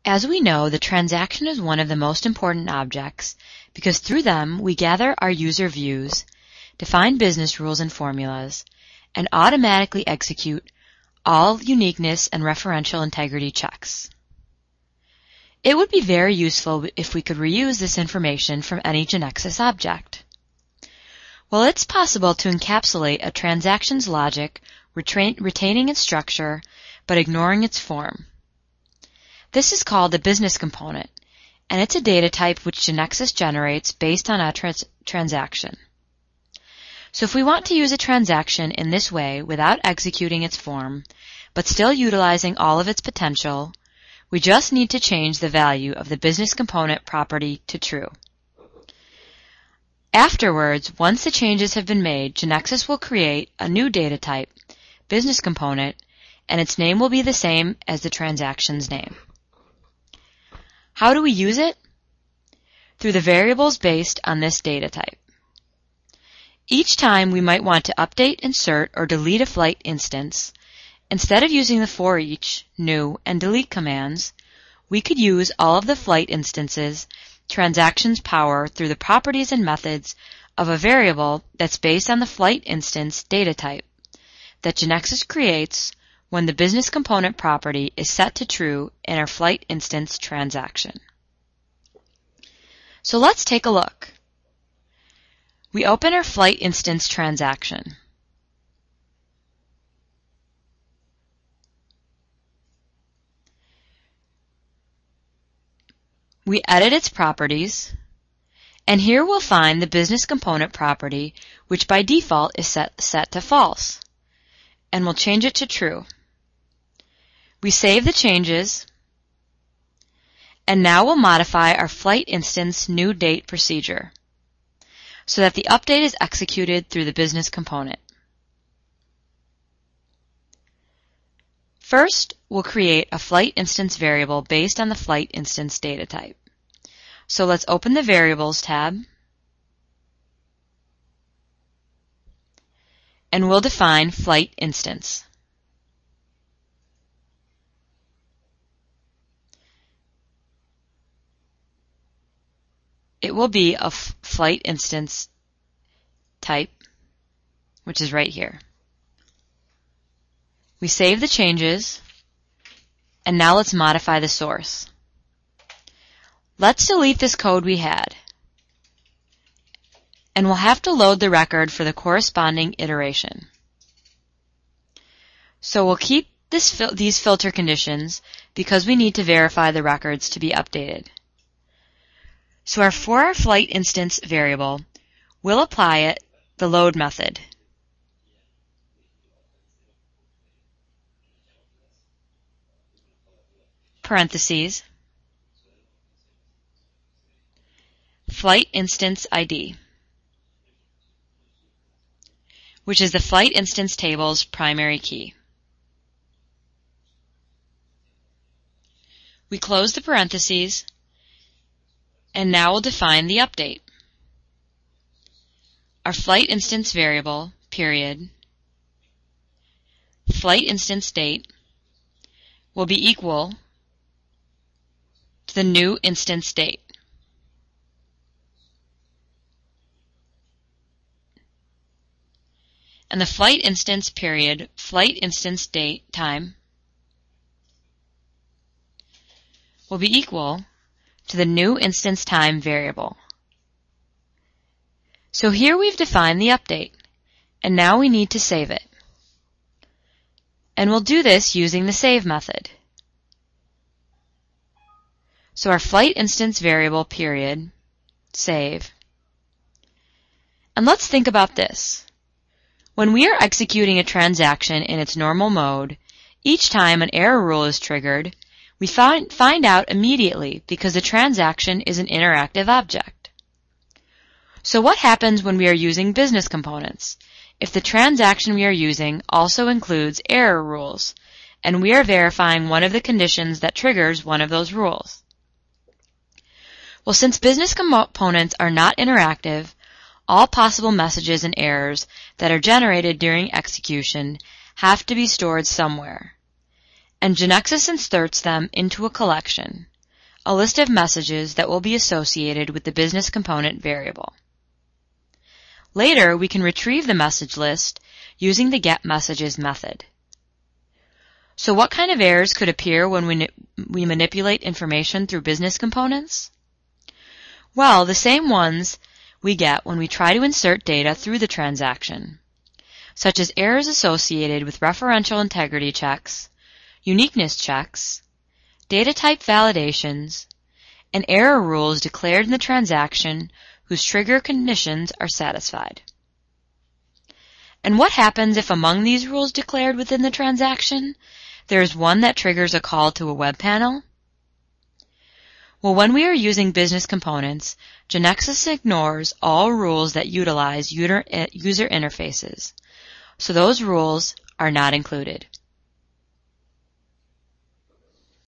As we know, the transaction is one of the most important objects because through them we gather our user views, define business rules and formulas, and automatically execute all uniqueness and referential integrity checks. It would be very useful if we could reuse this information from any GeneXus object. Well, it's possible to encapsulate a transaction's logic, retaining its structure, but ignoring its form. This is called the business component, and it's a data type which GeneXus generates based on a transaction. So if we want to use a transaction in this way without executing its form, but still utilizing all of its potential, we just need to change the value of the business component property to true. Afterwards, once the changes have been made, GeneXus will create a new data type, business component, and its name will be the same as the transaction's name. How do we use it? Through the variables based on this data type. Each time we might want to update, insert, or delete a flight instance, instead of using the for each, new, and delete commands, we could use all of the flight instances transactions power through the properties and methods of a variable that's based on the flight instance data type that GeneXus creates when the business component property is set to true in our flight instance transaction. So let's take a look. We open our flight instance transaction. We edit its properties, and here we'll find the business component property, which by default is set to false, and we'll change it to true. We save the changes, and now we'll modify our flight instance new date procedure so that the update is executed through the business component. First, we'll create a flight instance variable based on the flight instance data type. So let's open the Variables tab, and we'll define flight instance. It will be a flight instance type, which is right here. We save the changes, and now let's modify the source. Let's delete this code we had, and we'll have to load the record for the corresponding iteration. So we'll keep these filter conditions because we need to verify the records to be updated. So for our flight instance variable, we'll apply the load method. Parentheses, flight instance ID, which is the flight instance table's primary key. We close the parentheses, and now we'll define the update. Our flight instance variable, period, flight instance date, will be equal to the new instance date. And the flight instance period, flight instance date time, will be equal to the new instance time variable. So here we've defined the update, and now we need to save it. And we'll do this using the save method. So our flight instance variable, period, save. And let's think about this. When we are executing a transaction in its normal mode, each time an error rule is triggered, we find out immediately because the transaction is an interactive object. So what happens when we are using business components if the transaction we are using also includes error rules and we are verifying one of the conditions that triggers one of those rules? Well, since business components are not interactive, all possible messages and errors that are generated during execution have to be stored somewhere, and GeneXus inserts them into a collection, a list of messages that will be associated with the business component variable. Later, we can retrieve the message list using the getMessages method. So what kind of errors could appear when we manipulate information through business components? Well, the same ones we get when we try to insert data through the transaction, such as errors associated with referential integrity checks, uniqueness checks, data type validations, and error rules declared in the transaction whose trigger conditions are satisfied. And what happens if among these rules declared within the transaction, there is one that triggers a call to a web panel? Well, when we are using business components, GeneXus ignores all rules that utilize user interfaces, so those rules are not included.